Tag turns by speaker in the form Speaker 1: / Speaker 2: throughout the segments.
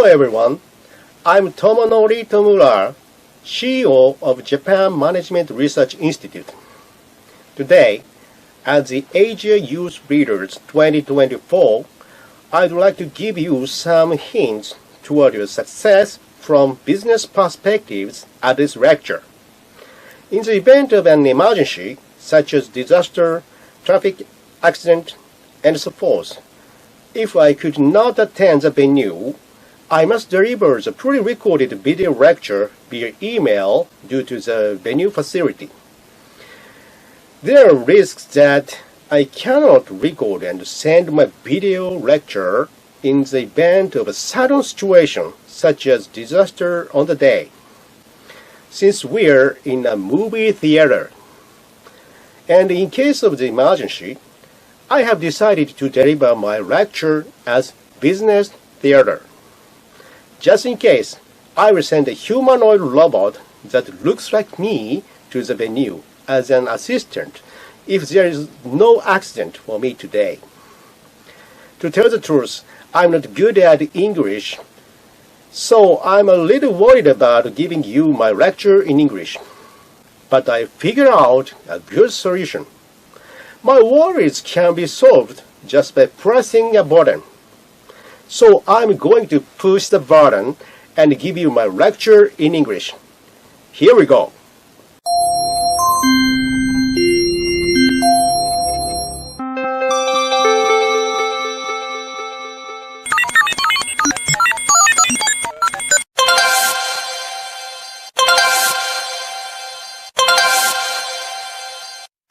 Speaker 1: everyone. I'm TomonoriTomura, CEO of Japan Management Research Institute. Today, as the Asia Youth Leaders 2024, I'd like to give you some hints toward your success from business perspectives at this lecture. In the event of an emergency, such as disaster, traffic accident, and so forth, if I could not attend the venue, I must deliver the pre-recorded video lecture via email due to the venue facility. There are risks that I cannot record and send my video lecture in the event of a sudden situation such as disaster on the day, since we're in a movie theater. And in case of the emergency, I have decided to deliver my lecture as business theater. Just in case, I will send a humanoid robot that looks like me to the venue as an assistant if there is no accident for me today. To tell the truth, I'm not good at English, so I'm a little worried about giving you my lecture in English. But I figured out a good solution. My worries can be solved just by pressing a button. So I'm going to push the button and give you my lecture in English. Here we go.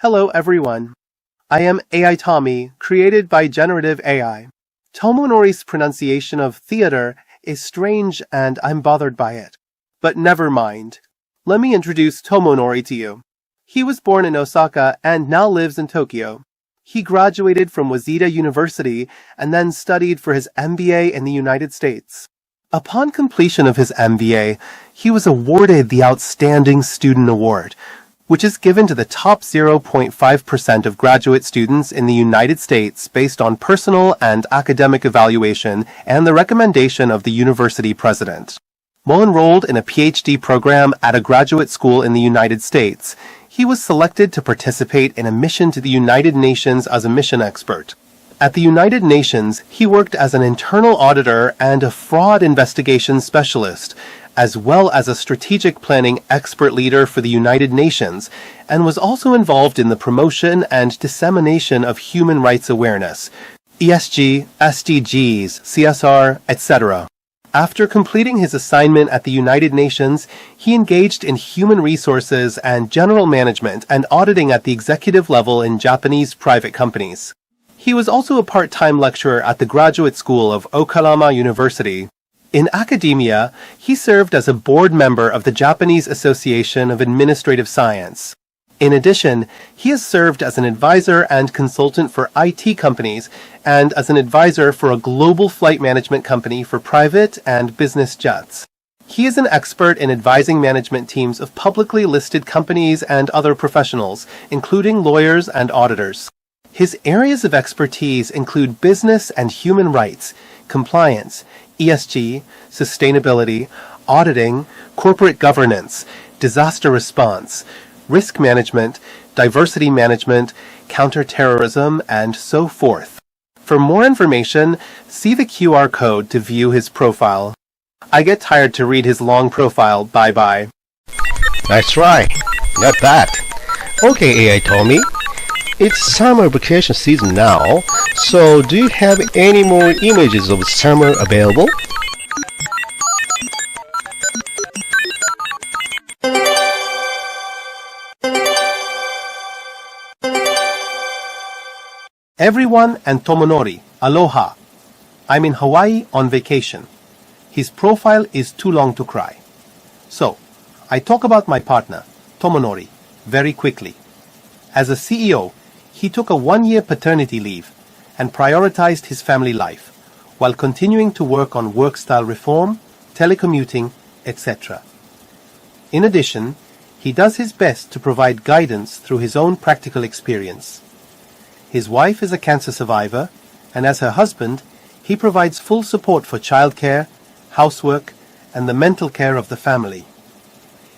Speaker 2: Hello everyone. I am AI Tommy, created by generative AI. Tomonori's pronunciation of theater is strange and I'm bothered by it. But never mind. Let me introduce Tomonori to you. He was born in Osaka and now lives in Tokyo. He graduated from Waseda University and then studied for his MBA in the United States. Upon completion of his MBA, he was awarded the Outstanding Student Award, which is given to the top 0.5% of graduate students in the United States based on personal and academic evaluation and the recommendation of the university president. While enrolled in a PhD program at a graduate school in the United States, he was selected to participate in a mission to the United Nations as a mission expert. At the United Nations, he worked as an internal auditor and a fraud investigation specialist, as well as a strategic planning expert leader for the United Nations, and was also involved in the promotion and dissemination of human rights awareness, ESG, SDGs, CSR, etc. After completing his assignment at the United Nations, he engaged in human resources and general management and auditing at the executive level in Japanese private companies. He was also a part-time lecturer at the Graduate School of Okarama University. In academia, he served as a board member of the Japanese Association of Administrative Science. In addition, he has served as an advisor and consultant for IT companies and as an advisor for a global flight management company for private and business jets. He is an expert in advising management teams of publicly listed companies and other professionals, including lawyers and auditors. His areas of expertise include business and human rights, compliance, ESG, sustainability, auditing, corporate governance, disaster response, risk management, diversity management, counterterrorism, and so forth. For more information, see the QR code to view his profile. I get tired to read his long profile. Bye-bye.
Speaker 3: Nice try. Not bad. Okay, AI Tommy. It's summer vacation season now, so do you have any more images of summer available?
Speaker 2: Everyone and Tomonori, aloha. I'm in Hawaii on vacation. His profile is too long to cry. So, I talk about my partner, Tomonori, very quickly. As a CEO, he took a 1-year paternity leave and prioritized his family life, while continuing to work on work-style reform, telecommuting, etc. In addition, he does his best to provide guidance through his own practical experience. His wife is a cancer survivor, and as her husband, he provides full support for childcare, housework, and the mental care of the family.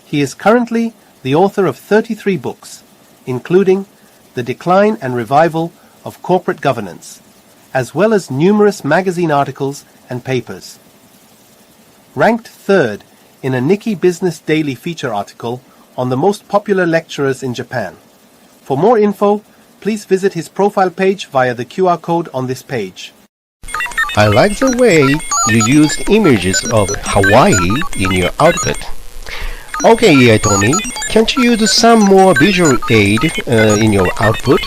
Speaker 2: He is currently the author of 33 books, including The Decline and Revival of Corporate Governance, as well as numerous magazine articles and papers. Ranked third in a Nikkei Business Daily feature article on the most popular lecturers in Japan. For more info, please visit his profile page via the QR code on this page.
Speaker 3: I like the way you used images of Hawaii in your output. Okay, AI Tommy, can't you use some more visual aid in your output?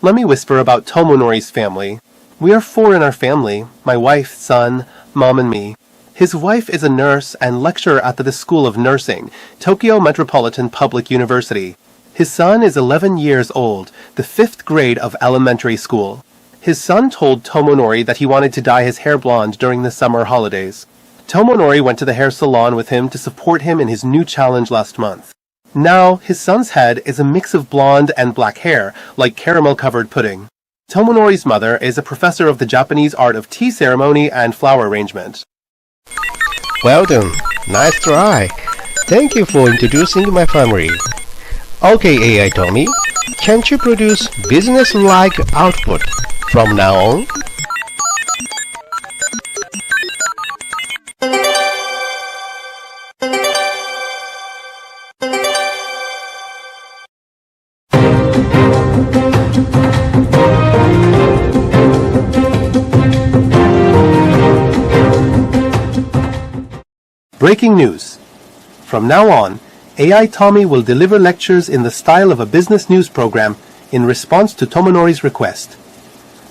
Speaker 2: Let me whisper about Tomonori's family. We are 4 in our family, my wife, son, mom, and me. His wife is a nurse and lecturer at the School of Nursing, Tokyo Metropolitan Public University. His son is 11 years old, the 5th grade of elementary school. His son told Tomonori that he wanted to dye his hair blonde during the summer holidays. Tomonori went to the hair salon with him to support him in his new challenge last month. Now, his son's head is a mix of blonde and black hair, like caramel-covered pudding. Tomonori's mother is a professor of the Japanese art of tea ceremony and flower arrangement.
Speaker 3: Well done. Nice try. Thank you for introducing my family. Okay, AI Tommy, can't you produce business-like output from now on?
Speaker 2: Breaking news. From now on, AI Tommy will deliver lectures in the style of a business news program in response to Tomonori's request.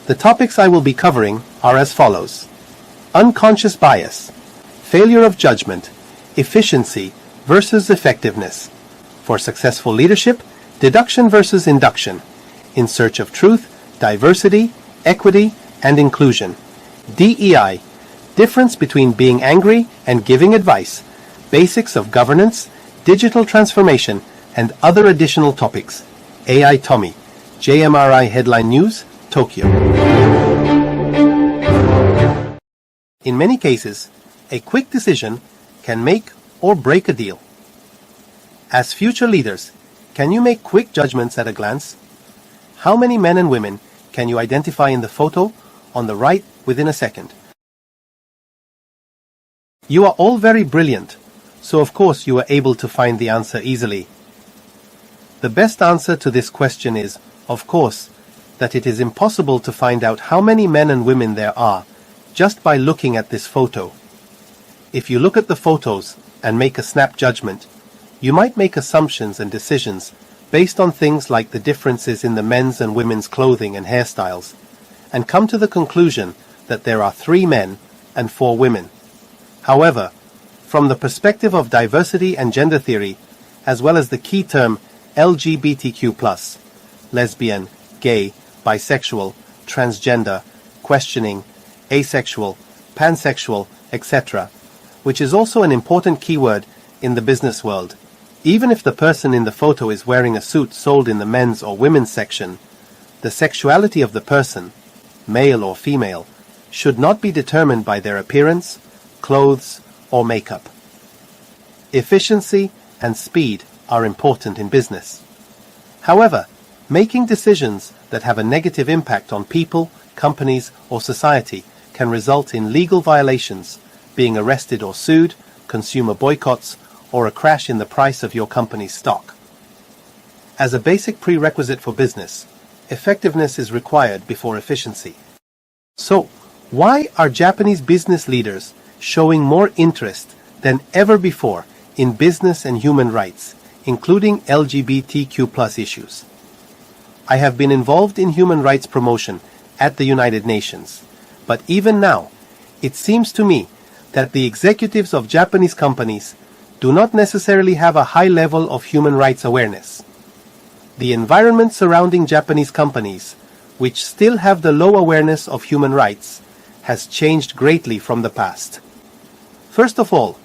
Speaker 2: The topics I will be covering are as follows: unconscious bias, failure of judgment, efficiency versus effectiveness, for successful leadership, deduction versus induction, in search of truth, diversity, equity, and inclusion, DEI, difference between being angry and giving advice, basics of governance, digital transformation, and other additional topics. AI Tommy, JMRI Headline News, Tokyo. In many cases, a quick decision can make or break a deal. As future leaders, can you make quick judgments at a glance? How many men and women can you identify in the photo on the right within a second? You are all very brilliant, so of course you are able to find the answer easily. The best answer to this question is, of course, that it is impossible to find out how many men and women there are just by looking at this photo. If you look at the photos and make a snap judgment, you might make assumptions and decisions based on things like the differences in the men's and women's clothing and hairstyles, and come to the conclusion that there are 3 men and 4 women. However, from the perspective of diversity and gender theory, as well as the key term LGBTQ+, lesbian, gay, bisexual, transgender, questioning, asexual, pansexual, etc., which is also an important keyword in the business world. Even if the person in the photo is wearing a suit sold in the men's or women's section, the sexuality of the person, male or female, should not be determined by their appearance, clothes, or makeup. Efficiency and speed are important in business. However, making decisions that have a negative impact on people, companies, or society can result in legal violations, being arrested or sued, consumer boycotts, or a crash in the price of your company's stock. As a basic prerequisite for business, effectiveness is required before efficiency. So, why are Japanese business leaders showing more interest than ever before in business and human rights, including LGBTQ+ issues? I have been involved in human rights promotion at the United Nations, but even now, it seems to me that the executives of Japanese companies do not necessarily have a high level of human rights awareness. The environment surrounding Japanese companies, which still have the low awareness of human rights, has changed greatly from the past. First of all,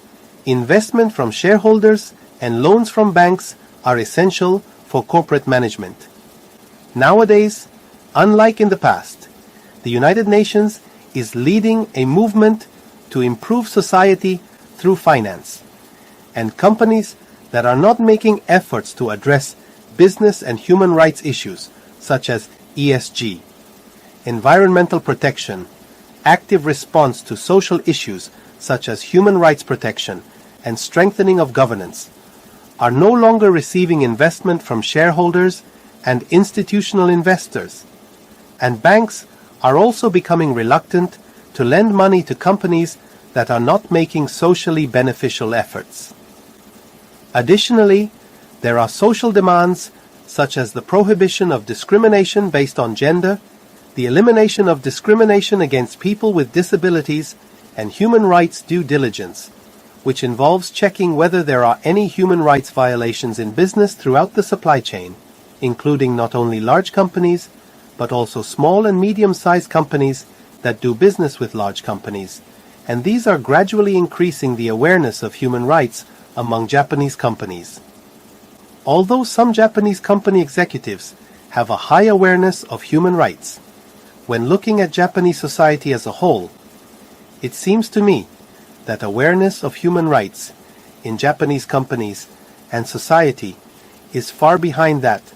Speaker 2: investment from shareholders and loans from banks are essential for corporate management. Nowadays, unlike in the past, the United Nations is leading a movement to improve society through finance, and companies that are not making efforts to address business and human rights issues such as ESG, environmental protection, active response to social issues such as human rights protection and strengthening of governance, are no longer receiving investment from shareholders and institutional investors, and banks are also becoming reluctant to lend money to companies that are not making socially beneficial efforts. Additionally, there are social demands such as the prohibition of discrimination based on gender, the elimination of discrimination against people with disabilities, and human rights due diligence, which involves checking whether there are any human rights violations in business throughout the supply chain, including not only large companies, but also small and medium-sized companies that do business with large companies, and these are gradually increasing the awareness of human rights among Japanese companies. Although some Japanese company executives have a high awareness of human rights, when looking at Japanese society as a whole, it seems to me that awareness of human rights in Japanese companies and society is far behind that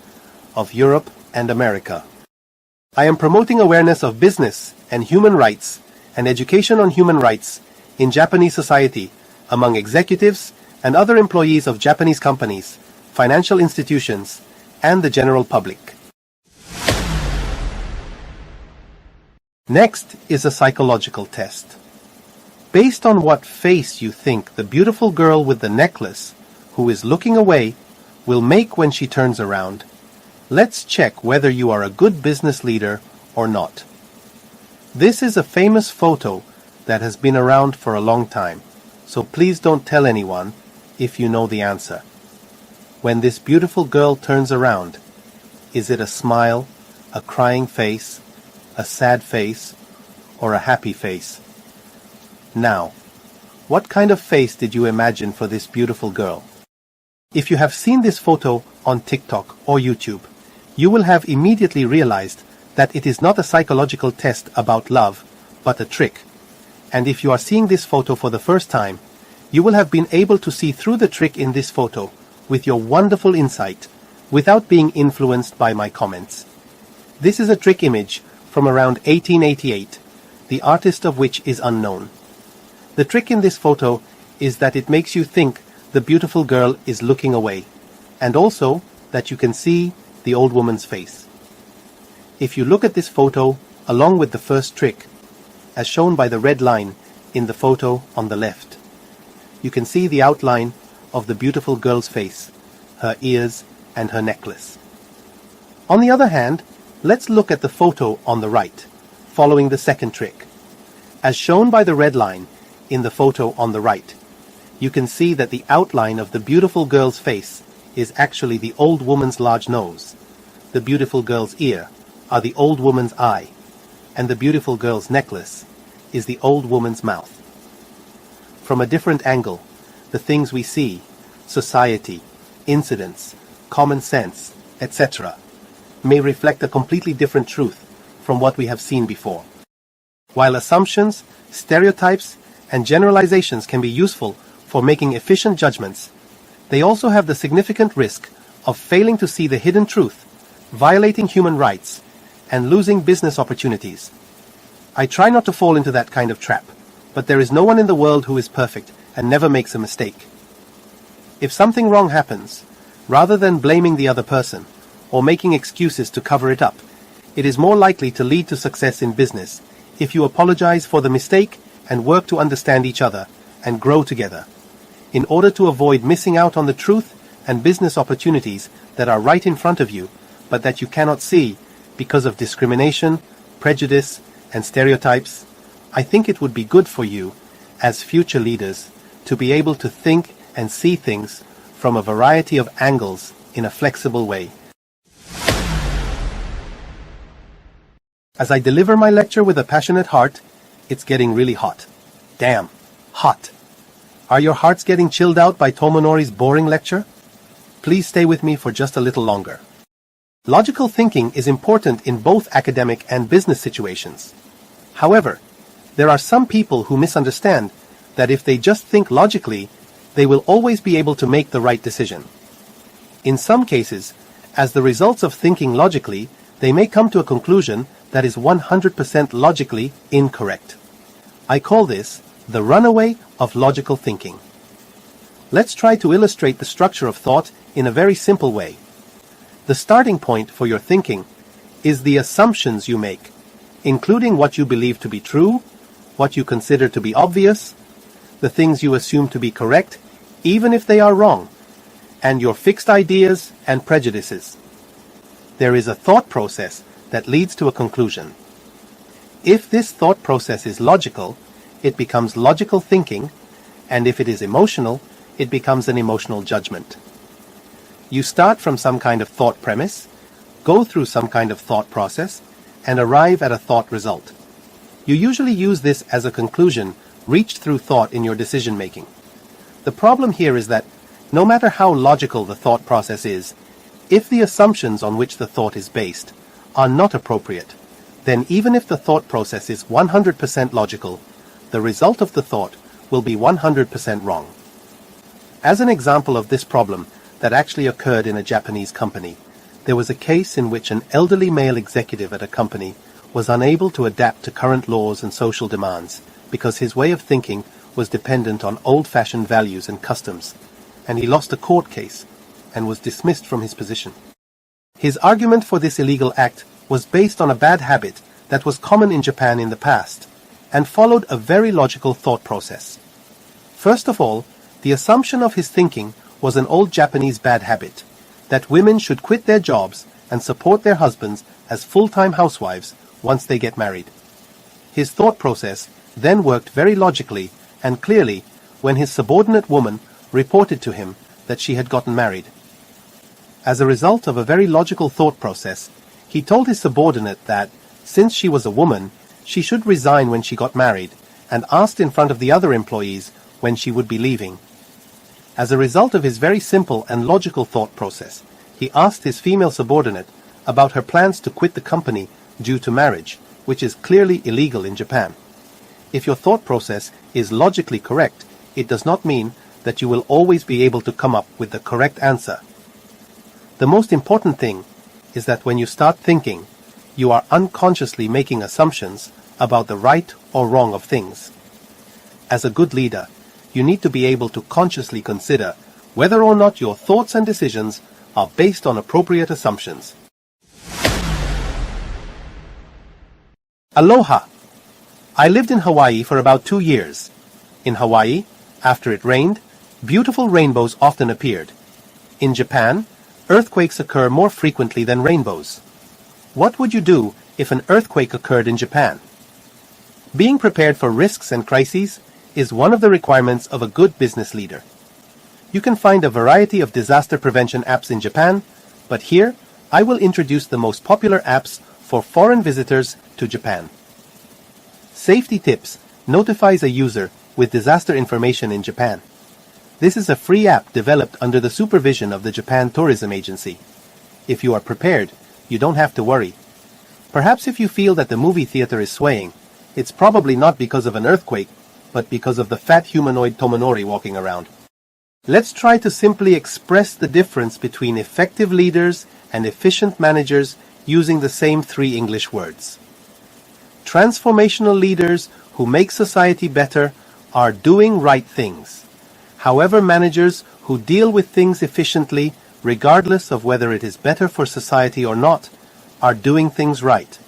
Speaker 2: of Europe and America. I am promoting awareness of business and human rights and education on human rights in Japanese society among executives and other employees of Japanese companies, financial institutions, and the general public. Next is a psychological test. Based on what face you think the beautiful girl with the necklace, who is looking away, will make when she turns around, let's check whether you are a good business leader or not. This is a famous photo that has been around for a long time, so please don't tell anyone if you know the answer. When this beautiful girl turns around, is it a smile, a crying face, a sad face, or a happy face? Now, what kind of face did you imagine for this beautiful girl? If you have seen this photo on TikTok or YouTube, you will have immediately realized that it is not a psychological test about love, but a trick. And if you are seeing this photo for the first time, you will have been able to see through the trick in this photo with your wonderful insight, without being influenced by my comments. This is a trick image from around 1888, the artist of which is unknown. The trick in this photo is that it makes you think the beautiful girl is looking away, and also that you can see the old woman's face. If you look at this photo along with the first trick, as shown by the red line in the photo on the left, you can see the outline of the beautiful girl's face, her ears, and her necklace. On the other hand, let's look at the photo on the right, following the second trick. As shown by the red line in the photo on the right, you can see that the outline of the beautiful girl's face is actually the old woman's large nose, the beautiful girl's ear are the old woman's eye, and the beautiful girl's necklace is the old woman's mouth. From a different angle, the things we see, society, incidents, common sense, etc., may reflect a completely different truth from what we have seen before. While assumptions, stereotypes, and generalizations can be useful for making efficient judgments, they also have the significant risk of failing to see the hidden truth, violating human rights, and losing business opportunities. I try not to fall into that kind of trap, but there is no one in the world who is perfect and never makes a mistake. If something wrong happens, rather than blaming the other person or making excuses to cover it up, it is more likely to lead to success in business if you apologize for the mistake and work to understand each other and grow together, in order to avoid missing out on the truth and business opportunities that are right in front of you, but that you cannot see because of discrimination, prejudice, and stereotypes. I think it would be good for you, as future leaders, to be able to think and see things from a variety of angles in a flexible way. As I deliver my lecture with a passionate heart, it's getting really hot. Damn, hot. Are your hearts getting chilled out by Tomonori's boring lecture? please stay with me for just a little longer. Logical thinking is important in both academic and business situations. However, there are some people who misunderstand that if they just think logically, they will always be able to make the right decision. In some cases, as the results of thinking logically, they may come to a conclusion that is 100% logically incorrect. I call this the runaway of logical thinking. Let's try to illustrate the structure of thought in a very simple way. The starting point for your thinking is the assumptions you make, including what you believe to be true, what you consider to be obvious, the things you assume to be correct, even if they are wrong, and your fixed ideas and prejudices. There is a thought process that leads to a conclusion. If this thought process is logical, it becomes logical thinking, and if it is emotional, it becomes an emotional judgment. You start from some kind of thought premise, go through some kind of thought process, and arrive at a thought result. You usually use this as a conclusion reached through thought in your decision-making. The problem here is that no matter how logical the thought process is, if the assumptions on which the thought is based are not appropriate, then even if the thought process is 100% logical, the result of the thought will be 100% wrong. As an example of this problem that actually occurred in a Japanese company, there was a case in which an elderly male executive at a company was unable to adapt to current laws and social demands because his way of thinking was dependent on old-fashioned values and customs, and he lost a court case and was dismissed from his position. His argument for this illegal act was based on a bad habit that was common in Japan in the past and followed a very logical thought process. First of all, the assumption of his thinking was an old Japanese bad habit, that women should quit their jobs and support their husbands as full-time housewives once they get married. His thought process then worked very logically and clearly when his subordinate woman reported to him that she had gotten married. As a result of a very logical thought process, he told his subordinate that, since she was a woman, she should resign when she got married, and asked in front of the other employees when she would be leaving. As a result of his very simple and logical thought process, he asked his female subordinate about her plans to quit the company due to marriage, which is clearly illegal in Japan. If your thought process is logically correct, it does not mean that you will always be able to come up with the correct answer. The most important thing is that when you start thinking, you are unconsciously making assumptions about the right or wrong of things. As a good leader, you need to be able to consciously consider whether or not your thoughts and decisions are based on appropriate assumptions. Aloha! I lived in Hawaii for about 2 years. In Hawaii, after it rained, beautiful rainbows often appeared. In Japan, earthquakes occur more frequently than rainbows. What would you do if an earthquake occurred in Japan? Being prepared for risks and crises is one of the requirements of a good business leader. You can find a variety of disaster prevention apps in Japan, but here I will introduce the most popular apps for foreign visitors to Japan. Safety Tips notifies a user with disaster information in Japan. This is a free app developed under the supervision of the Japan Tourism Agency. If you are prepared, you don't have to worry. Perhaps if you feel that the movie theater is swaying, it's probably not because of an earthquake, but because of the fat humanoid Tomonori walking around. Let's try to simply express the difference between effective leaders and efficient managers using the same 3 English words. Transformational leaders who make society better are doing right things. However, managers who deal with things efficiently, regardless of whether it is better for society or not, are doing things right.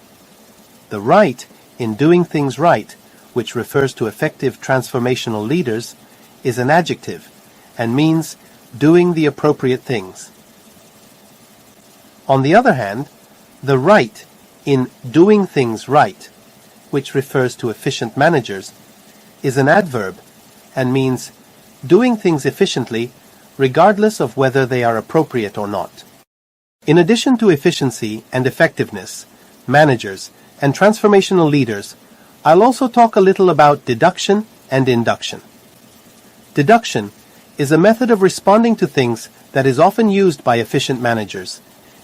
Speaker 2: The right in doing things right, which refers to effective transformational leaders, is an adjective and means doing the appropriate things. On the other hand, the right in doing things right, which refers to efficient managers, is an adverb and means doing things efficiently regardless of whether they are appropriate or not. In addition to efficiency and effectiveness, managers, and transformational leaders, I'll also talk a little about deduction and induction. Deduction is a method of responding to things that is often used by efficient managers,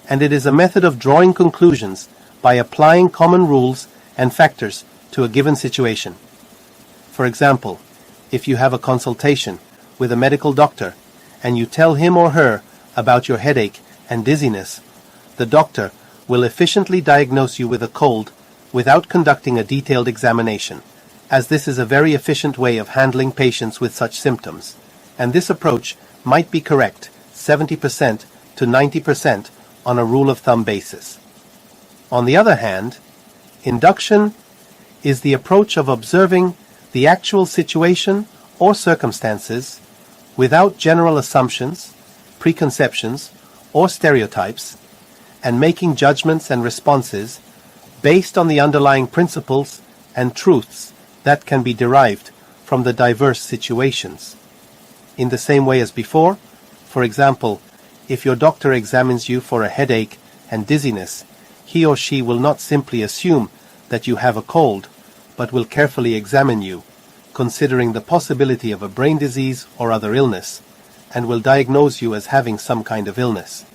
Speaker 2: and it is a method of drawing conclusions by applying common rules and factors to a given situation. For example, if you have a consultation with a medical doctor and you tell him or her about your headache and dizziness, the doctor will efficiently diagnose you with a cold without conducting a detailed examination, as this is a very efficient way of handling patients with such symptoms, and this approach might be correct 70% to 90% on a rule of thumb basis. On the other hand, induction is the approach of observing the actual situation or circumstances without general assumptions, preconceptions, or stereotypes, and making judgments and responses based on the underlying principles and truths that can be derived from the diverse situations. In the same way as before, for example, if your doctor examines you for a headache and dizziness, he or she will not simply assume that you have a cold, but will carefully examine you, considering the possibility of a brain disease or other illness, and will diagnose you as having some kind of illness.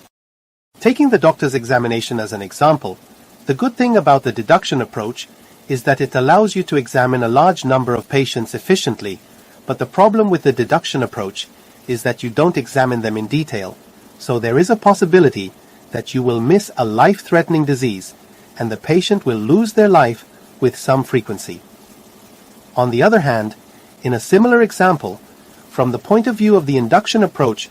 Speaker 2: Taking the doctor's examination as an example, the good thing about the deduction approach is that it allows you to examine a large number of patients efficiently, but the problem with the deduction approach is that you don't examine them in detail, so there is a possibility that you will miss a life-threatening disease, and the patient will lose their life with some frequency. On the other hand, in a similar example, from the point of view of the induction approach,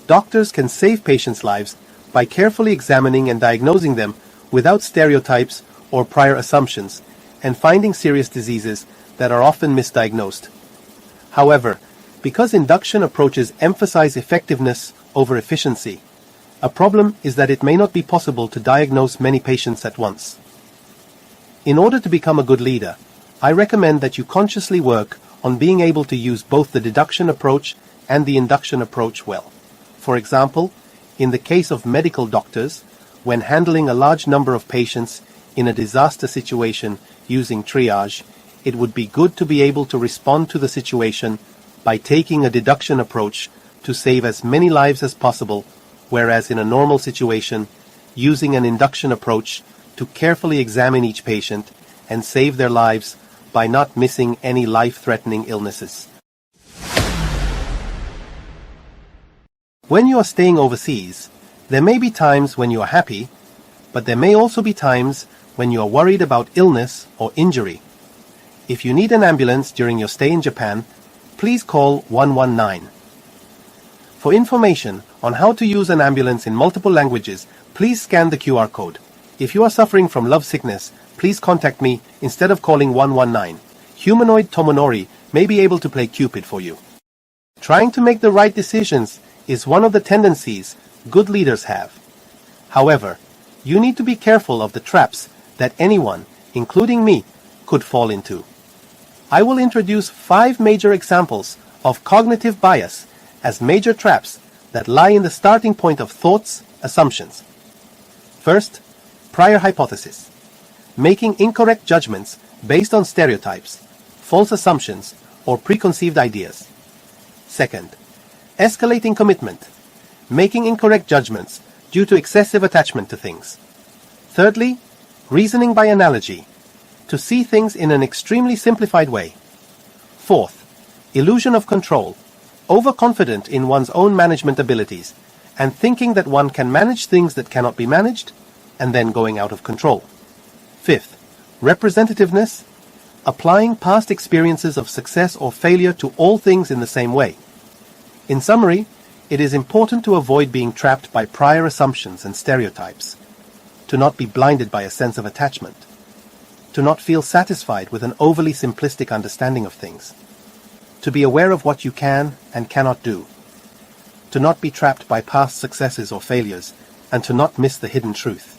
Speaker 2: doctors can save patients' lives by carefully examining and diagnosing them without stereotypes or prior assumptions, and finding serious diseases that are often misdiagnosed. However, because induction approaches emphasize effectiveness over efficiency, a problem is that it may not be possible to diagnose many patients at once. In order to become a good leader, I recommend that you consciously work on being able to use both the deduction approach and the induction approach well. For example, in the case of medical doctors, when handling a large number of patients in a disaster situation using triage, it would be good to be able to respond to the situation by taking a deduction approach to save as many lives as possible, whereas in a normal situation, using an induction approach to carefully examine each patient and save their lives by not missing any life-threatening illnesses. When you are staying overseas, there may be times when you are happy, but there may also be times when you are worried about illness or injury. If you need an ambulance during your stay in Japan, please call 119. For information on how to use an ambulance in multiple languages, please scan the QR code. If you are suffering from love sickness, please contact me instead of calling 119. Humanoid Tomonori may be able to play Cupid for you. Trying to make the right decisions is one of the tendencies good leaders have. However, you need to be careful of the traps that anyone, including me, could fall into. I will introduce 5 major examples of cognitive bias as major traps that lie in the starting point of thoughts, assumptions. First, prior hypothesis. Making incorrect judgments based on stereotypes, false assumptions, or preconceived ideas. Second, escalating commitment. Making incorrect judgments due to excessive attachment to things. Thirdly, reasoning by analogy. To see things in an extremely simplified way. Fourth, illusion of control. Overconfident in one's own management abilities and thinking that one can manage things that cannot be managed and then going out of control. Fifth, representativeness. Applying past experiences of success or failure to all things in the same way. In summary, it is important to avoid being trapped by prior assumptions and stereotypes, to not be blinded by a sense of attachment, to not feel satisfied with an overly simplistic understanding of things, to be aware of what you can and cannot do, to not be trapped by past successes or failures, and to not miss the hidden truth.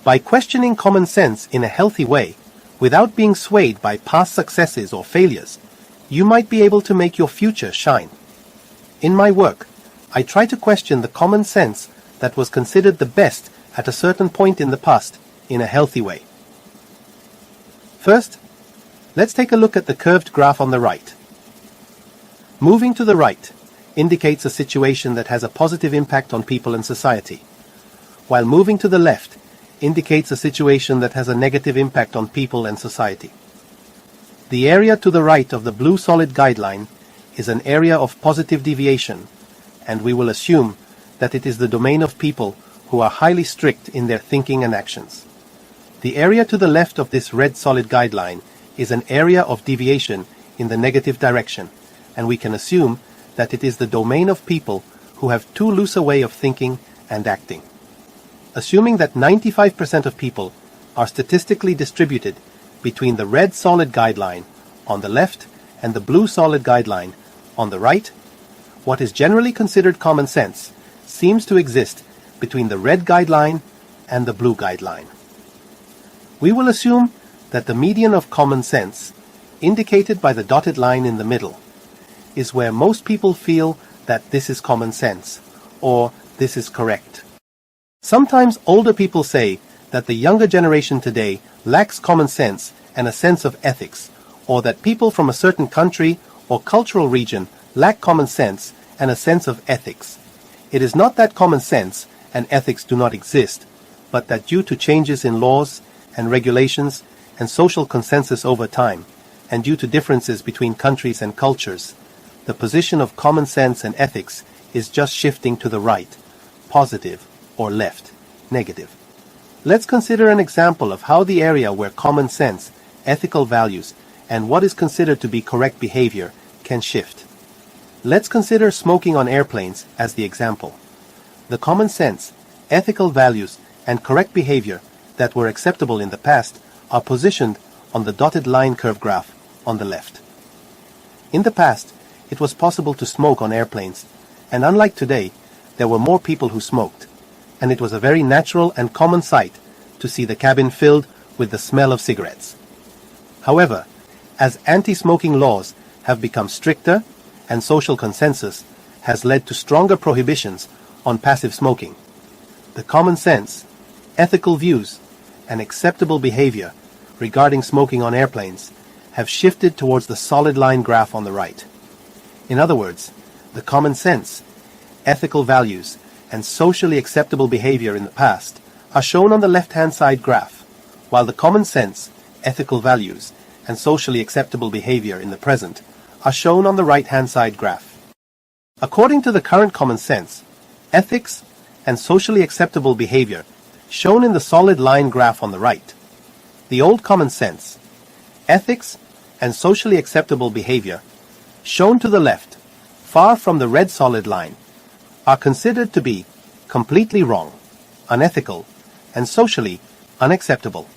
Speaker 2: By questioning common sense in a healthy way, without being swayed by past successes or failures, you might be able to make your future shine. In my work, I try to question the common sense that was considered the best at a certain point in the past in a healthy way. First, let's take a look at the curved graph on the right. Moving to the right, indicates a situation that has a positive impact on people and society, while moving to the left indicates a situation that has a negative impact on people and society. The area to the right of the blue solid guideline is an area of positive deviation, and we will assume that it is the domain of people who are highly strict in their thinking and actions. The area to the left of this red solid guideline is an area of deviation in the negative direction, and we can assume that it is the domain of people who have too loose a way of thinking and acting. Assuming that 95% of people are statistically distributed between the red solid guideline on the left and the blue solid guideline on the right, what is generally considered common sense seems to exist between the red guideline and the blue guideline. We will assume that the median of common sense, indicated by the dotted line in the middle, is where most people feel that this is common sense, or this is correct. Sometimes older people say that the younger generation today lacks common sense and a sense of ethics, or that people from a certain country or cultural region lack common sense and a sense of ethics. It is not that common sense and ethics do not exist, but that due to changes in laws and regulations and social consensus over time, and due to differences between countries and cultures, the position of common sense and ethics is just shifting to the right, positive, or left, negative. Let's consider an example of how the area where common sense, ethical values, and what is considered to be correct behavior can shift. Let's consider smoking on airplanes as the example. The common sense, ethical values, and correct behavior that were acceptable in the past are positioned on the dotted line curve graph on the left. In the past, it was possible to smoke on airplanes, and unlike today, there were more people who smoked, and it was a very natural and common sight to see the cabin filled with the smell of cigarettes. However, as anti-smoking laws have become stricter and social consensus has led to stronger prohibitions on passive smoking, the common sense, ethical views, and acceptable behavior regarding smoking on airplanes have shifted towards the solid line graph on the right. In other words, the common sense, ethical values, and socially acceptable behavior in the past are shown on the left-hand side graph, while the common sense, ethical values, and socially acceptable behavior in the present are shown on the right-hand side graph. According to the current common sense, ethics, and socially acceptable behavior shown in the solid line graph on the right, the old common sense, ethics, and socially acceptable behavior shown to the left, far from the red solid line, are considered to be completely wrong, unethical, and socially unacceptable.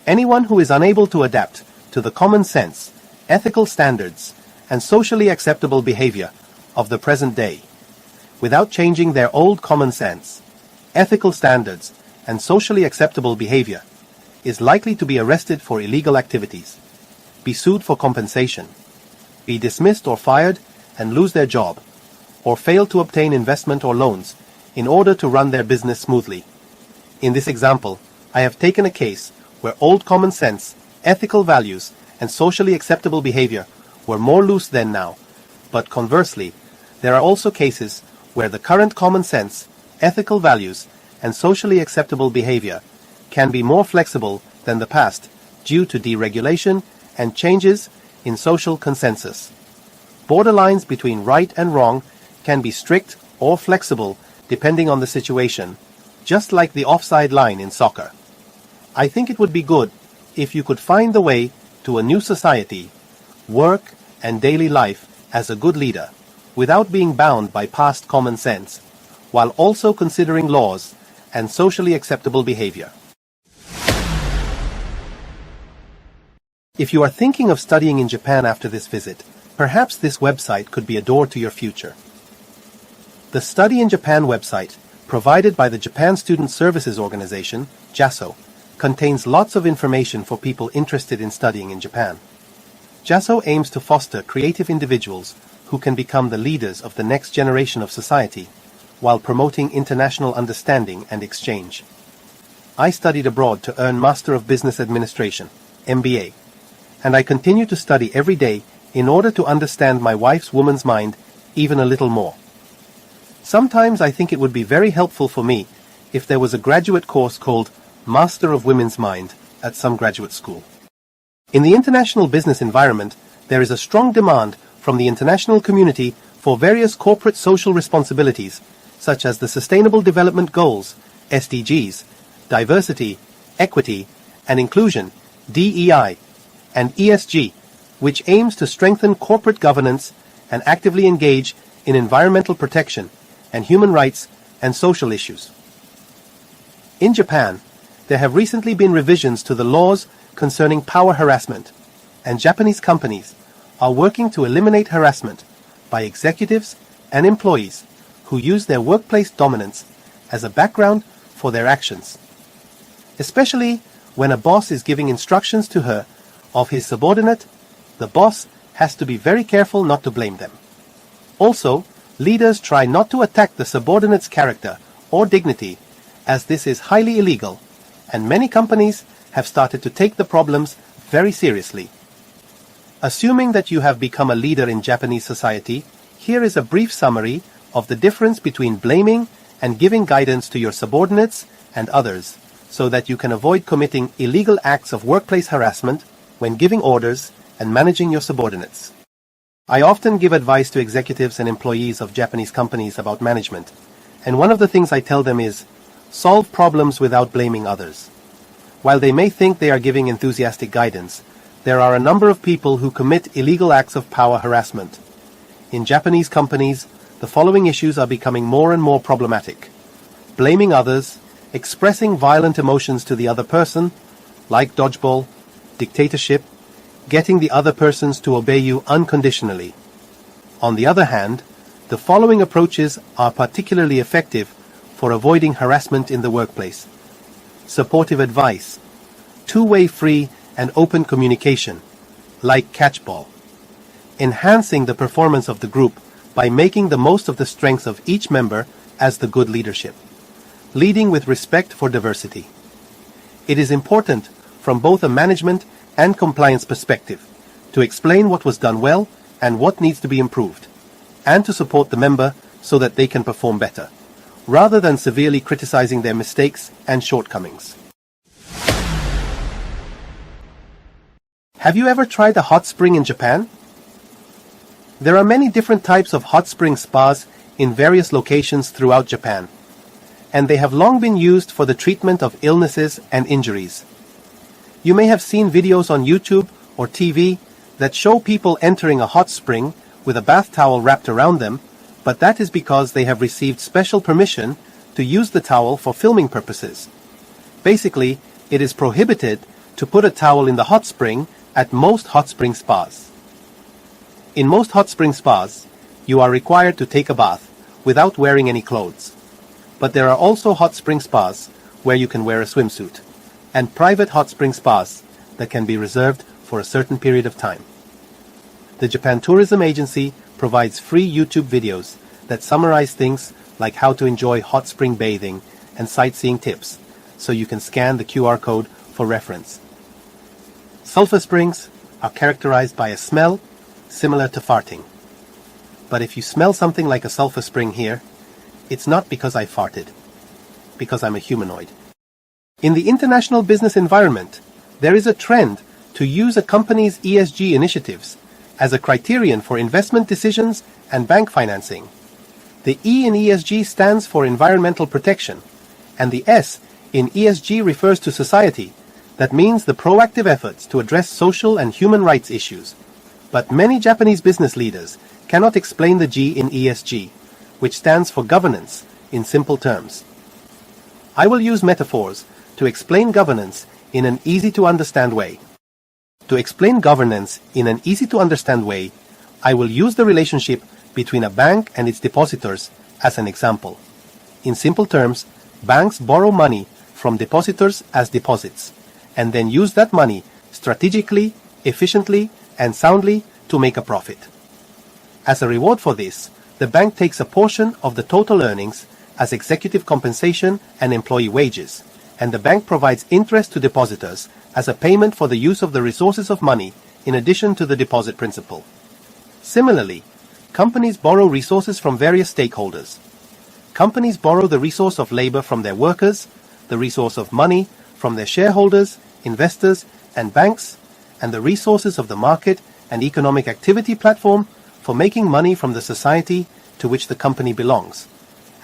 Speaker 2: Anyone who is unable to adapt to the common sense, ethical standards, and socially acceptable behavior of the present day, without changing their old common sense, ethical standards, and socially acceptable behavior, is likely to be arrested for illegal activities, be sued for compensation, be dismissed or fired and lose their job, or fail to obtain investment or loans in order to run their business smoothly. In this example, I have taken a case where old common sense, ethical values, and socially acceptable behavior were more loose than now, but conversely, there are also cases where the current common sense, ethical values, and socially acceptable behavior can be more flexible than the past due to deregulation and changes in social consensus. Borderlines between right and wrong can be strict or flexible depending on the situation, just like the offside line in soccer. I think it would be good if you could find the way to a new society, work, and daily life as a good leader, without being bound by past common sense, while also considering laws and socially acceptable behavior. If you are thinking of studying in Japan after this visit, perhaps this website could be a door to your future. The Study in Japan website, provided by the Japan Student Services Organization, JASO, contains lots of information for people interested in studying in Japan. JASO aims to foster creative individuals who can become the leaders of the next generation of society, while promoting international understanding and exchange. I studied abroad to earn Master of Business Administration, MBA, and I continue to study every day in order to understand my wife's woman's mind even a little more. Sometimes I think it would be very helpful for me if there was a graduate course called Master of Women's Mind at some graduate school. In the international business environment, there is a strong demand from the international community for various corporate social responsibilities, such as the Sustainable Development Goals, SDGs, diversity, equity, and inclusion, DEI, and ESG, which aims to strengthen corporate governance and actively engage in environmental protection and human rights and social issues. In Japan, there have recently been revisions to the laws concerning power harassment, and Japanese companies are working to eliminate harassment by executives and employees who use their workplace dominance as a background for their actions. Especially when a boss is giving instructions to her of his subordinate, the boss has to be very careful not to blame them. Also, leaders try not to attack the subordinate's character or dignity, as this is highly illegal, and many companies have started to take the problems very seriously. Assuming that you have become a leader in Japanese society, here is a brief summary of the difference between blaming and giving guidance to your subordinates and others, so that you can avoid committing illegal acts of workplace harassment when giving orders and managing your subordinates. I often give advice to executives and employees of Japanese companies about management, and one of the things I tell them is, solve problems without blaming others. While they may think they are giving enthusiastic guidance, there are a number of people who commit illegal acts of power harassment. In Japanese companies, the following issues are becoming more and more problematic: blaming others, expressing violent emotions to the other person, like dodgeball, dictatorship, getting the other persons to obey you unconditionally. On the other hand, the following approaches are particularly effective for avoiding harassment in the workplace: supportive advice, two-way free and open communication, like catchball, enhancing the performance of the group by making the most of the strengths of each member as the good leadership, leading with respect for diversity. It is important from both a management and compliance perspective to explain what was done well and what needs to be improved, and to support the member so that they can perform better, rather than severely criticizing their mistakes and shortcomings. Have you ever tried a hot spring in Japan? There are many different types of hot spring spas in various locations throughout Japan, and they have long been used for the treatment of illnesses and injuries. You may have seen videos on YouTube or TV that show people entering a hot spring with a bath towel wrapped around them, but that is because they have received special permission to use the towel for filming purposes. Basically, it is prohibited to put a towel in the hot spring at most hot spring spas. In most hot spring spas, you are required to take a bath without wearing any clothes. But there are also hot spring spas where you can wear a swimsuit, and private hot spring spas that can be reserved for a certain period of time. The Japan Tourism Agency provides free YouTube videos that summarize things like how to enjoy hot spring bathing and sightseeing tips, so you can scan the QR code for reference. Sulfur springs are characterized by a smell similar to farting. But if you smell something like a sulfur spring here, it's not because I farted, because I'm a humanoid. In the international business environment, there is a trend to use a company's ESG initiatives as a criterion for investment decisions and bank financing. The E in ESG stands for environmental protection, and the S in ESG refers to society. That means the proactive efforts to address social and human rights issues. But many Japanese business leaders cannot explain the G in ESG, which stands for governance, in simple terms. I will use metaphors to explain governance in an easy-to-understand way. To explain governance in an easy-to-understand way, I will use the relationship between a bank and its depositors as an example. In simple terms, banks borrow money from depositors as deposits, and then use that money strategically, efficiently, and soundly to make a profit. As a reward for this, the bank takes a portion of the total earnings as executive compensation and employee wages, and the bank provides interest to depositors as a payment for the use of the resources of money in addition to the deposit principal. Similarly, Companies borrow resources from various stakeholders. Companies borrow the resource of labor from their workers, the resource of money from their shareholders, investors, and banks, and the resources of the market and economic activity platform for making money from the society to which the company belongs.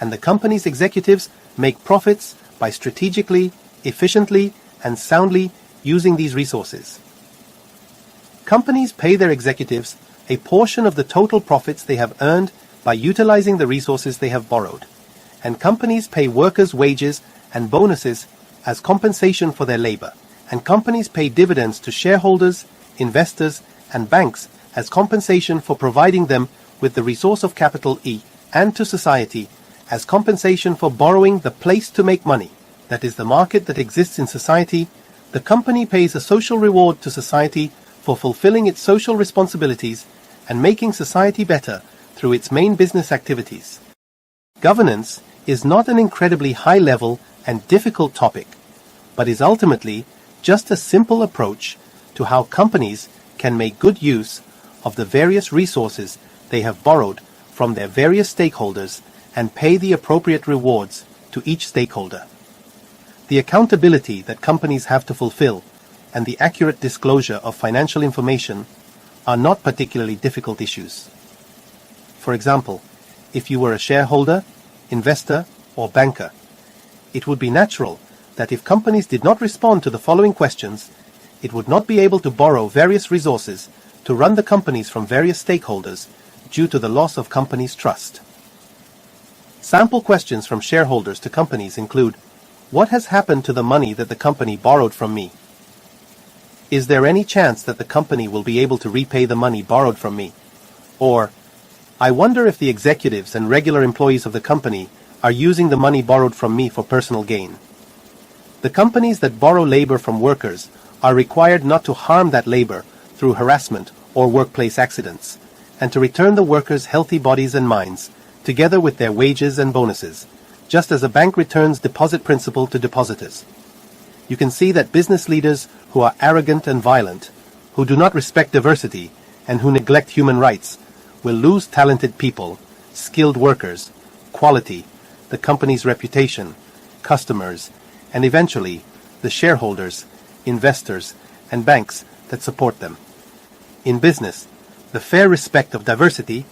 Speaker 2: And the company's executives make profits by strategically, efficiently, and soundly using these resources. Companies pay their executives a portion of the total profits they have earned by utilizing the resources they have borrowed. And companies pay workers wages and bonuses as compensation for their labor. And companies pay dividends to shareholders, investors, and banks as compensation for providing them with the resource of capital E, and to society as compensation for borrowing the place to make money, that is the market that exists in society. The company pays a social reward to society for fulfilling its social responsibilities and making society better through its main business activities. Governance is not an incredibly high-level and difficult topic, but is ultimately just a simple approach to how companies can make good use of the various resources they have borrowed from their various stakeholders and pay the appropriate rewards to each stakeholder. The accountability that companies have to fulfill and the accurate disclosure of financial information are not particularly difficult issues. For example, if you were a shareholder, investor, or banker, it would be natural that if companies did not respond to the following questions, it would not be able to borrow various resources to run the companies from various stakeholders due to the loss of companies' trust. Sample questions from shareholders to companies include: what has happened to the money that the company borrowed from me? Is there any chance that the company will be able to repay the money borrowed from me? Or, I wonder if the executives and regular employees of the company are using the money borrowed from me for personal gain. The companies that borrow labor from workers are required not to harm that labor through harassment or workplace accidents, and to return the workers' healthy bodies and minds, together with their wages and bonuses, just as a bank returns deposit principal to depositors. You can see that business leaders who are arrogant and violent, who do not respect diversity, and who neglect human rights, will lose talented people, skilled workers, quality, the company's reputation, customers, and eventually the shareholders, investors, and banks that support them. In business, the fair respect of diversity,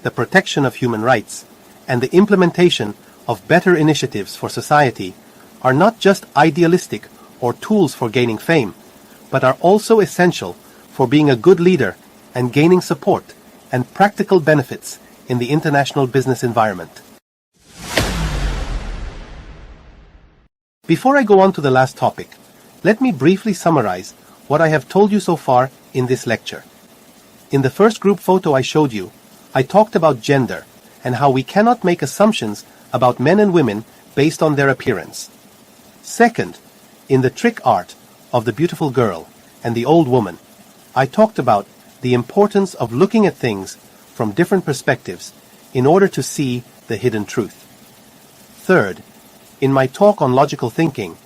Speaker 2: the protection of human rights, and the implementation of better initiatives for society are not just idealistic or tools for gaining fame, but are also essential for being a good leader and gaining support and practical benefits in the international business environment. Before I go on to the last topic, let me briefly summarize what I have told you so far in this lecture. In the first group photo I showed you, I talked about gender and how we cannot make assumptions about men and women based on their appearance. Second, in the trick art of the beautiful girl and the old woman, I talked about the importance of looking at things from different perspectives in order to see the hidden truth. Third, in my talk on logical thinking,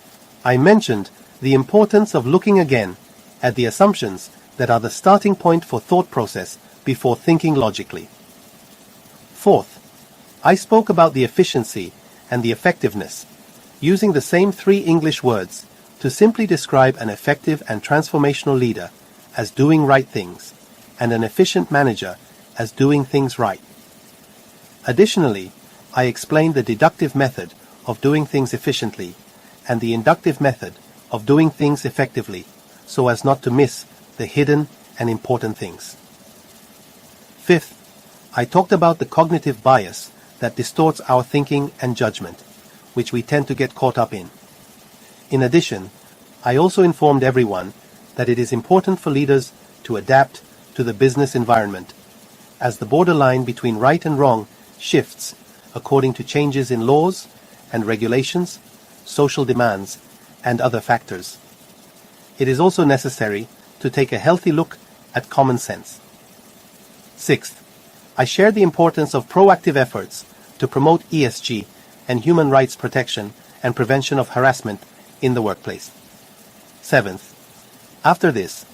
Speaker 2: I mentioned the importance of looking again at the assumptions that are the starting point for thought process before thinking logically. Fourth, I spoke about the efficiency and the effectiveness, using the same 3 English words to simply describe an effective and transformational leader as doing right things, and an efficient manager as doing things right. Additionally, I explained the deductive method of doing things efficiently and the inductive method of doing things effectively, so as not to miss the hidden and important things. Fifth, I talked about the cognitive bias that distorts our thinking and judgment, which we tend to get caught up in. In addition, I also informed everyone that it is important for leaders to adapt to the business environment, as the borderline between right and wrong shifts according to changes in laws and regulations, social demands, and other factors. It is also necessary to take a healthy look at common sense. Sixth, I shared the importance of proactive efforts to promote ESG and human rights protection and prevention of harassment in the workplace. Seventh, after this,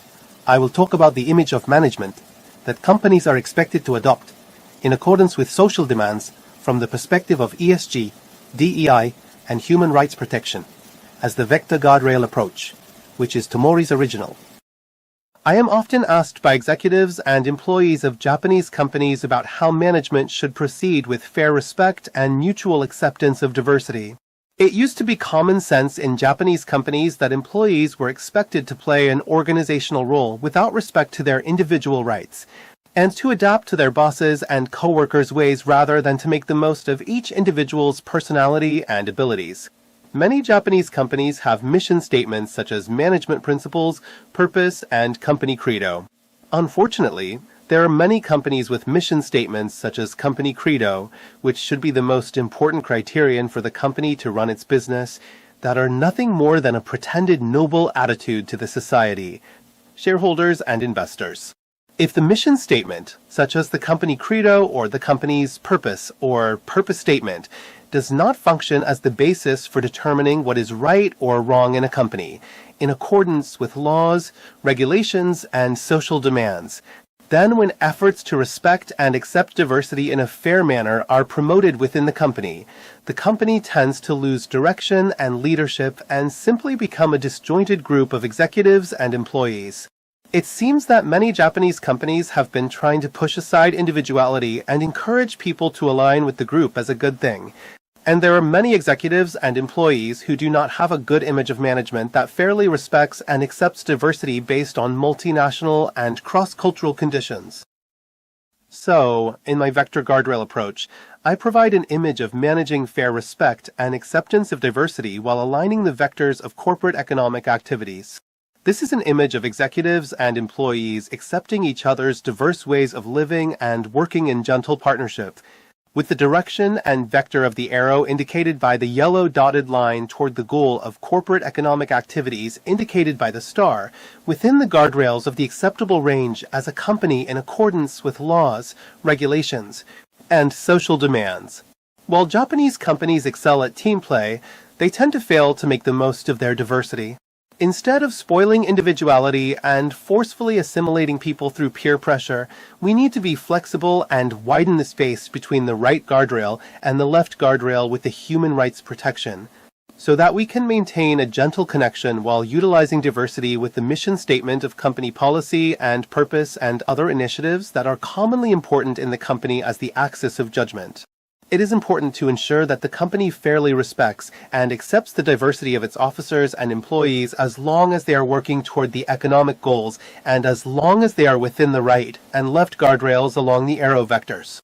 Speaker 2: I will talk about the image of management that companies are expected to adopt in accordance with social demands from the perspective of ESG, DEI, and human rights protection, as the vector guardrail approach, which is Tomori's original. I am often asked by executives and employees of Japanese companies about how management should proceed with fair respect and mutual acceptance of diversity. It used to be common sense in Japanese companies that employees were expected to play an organizational role without respect to their individual rights, and to adapt to their bosses' and co-workers' ways rather than to make the most of each individual's personality and abilities. Many Japanese companies have mission statements such as management principles, purpose, and company credo. Unfortunately, there are many companies with mission statements such as company credo, which should be the most important criterion for the company to run its business, that are nothing more than a pretended noble attitude to the society, shareholders, and investors. If the mission statement, such as the company credo or the company's purpose or purpose statement, does not function as the basis for determining what is right or wrong in a company, in accordance with laws, regulations, and social demands, then when efforts to respect and accept diversity in a fair manner are promoted within the company tends to lose direction and leadership and simply become a disjointed group of executives and employees. It seems that many Japanese companies have been trying to push aside individuality and encourage people to align with the group as a good thing. And there are many executives and employees who do not have a good image of management that fairly respects and accepts diversity based on multinational and cross-cultural conditions. So, in my vector guardrail approach, I provide an image of managing fair respect and acceptance of diversity while aligning the vectors of corporate economic activities. This is an image of executives and employees accepting each other's diverse ways of living and working in gentle partnership, with the direction and vector of the arrow indicated by the yellow dotted line toward the goal of corporate economic activities indicated by the star, within the guardrails of the acceptable range as a company in accordance with laws, regulations, and social demands. While Japanese companies excel at team play, they tend to fail to make the most of their diversity. Instead of spoiling individuality and forcefully assimilating people through peer pressure, we need to be flexible and widen the space between the right guardrail and the left guardrail with the human rights protection, so that we can maintain a gentle connection while utilizing diversity with the mission statement of company policy and purpose and other initiatives that are commonly important in the company as the axis of judgment. It is important to ensure that the company fairly respects and accepts the diversity of its officers and employees as long as they are working toward the economic goals and as long as they are within the right and left guardrails along the arrow vectors.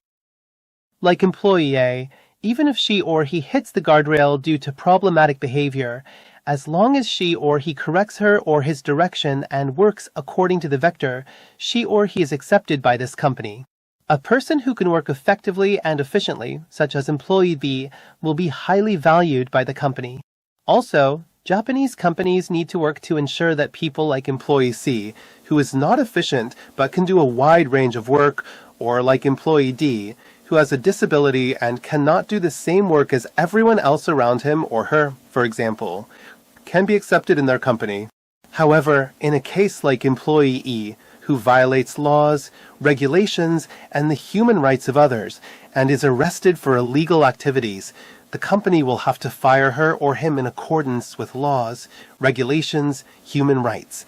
Speaker 2: Like employee A, even if she or he hits the guardrail due to problematic behavior, as long as she or he corrects her or his direction and works according to the vector, she or he is accepted by this company. A person who can work effectively and efficiently, such as employee B, will be highly valued by the company. Also, Japanese companies need to work to ensure that people like employee C, who is not efficient but can do a wide range of work, or like employee D, who has a disability and cannot do the same work as everyone else around him or her, for example, can be accepted in their company. However, in a case like employee E, who violates laws, regulations, and the human rights of others, and is arrested for illegal activities, the company will have to fire her or him in accordance with laws, regulations, human rights,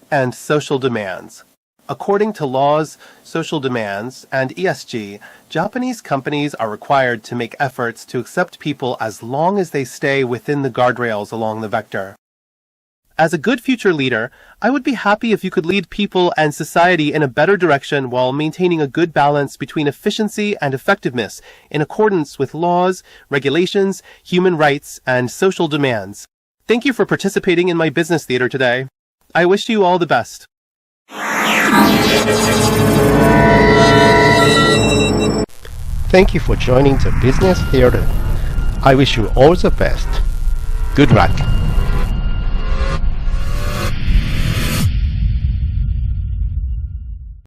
Speaker 2: and social demands. According to laws, social demands, and ESG, Japanese companies are required to make efforts to accept people as long as they stay within the guardrails along the vector. As a good future leader, I would be happy if you could lead people and society in a better direction while maintaining a good balance between efficiency and effectiveness in accordance with laws, regulations, human rights, and social demands. Thank you for participating in my business theater today. I wish you all the best.
Speaker 3: Thank you for joining the business theater. I wish you all the best. Good luck.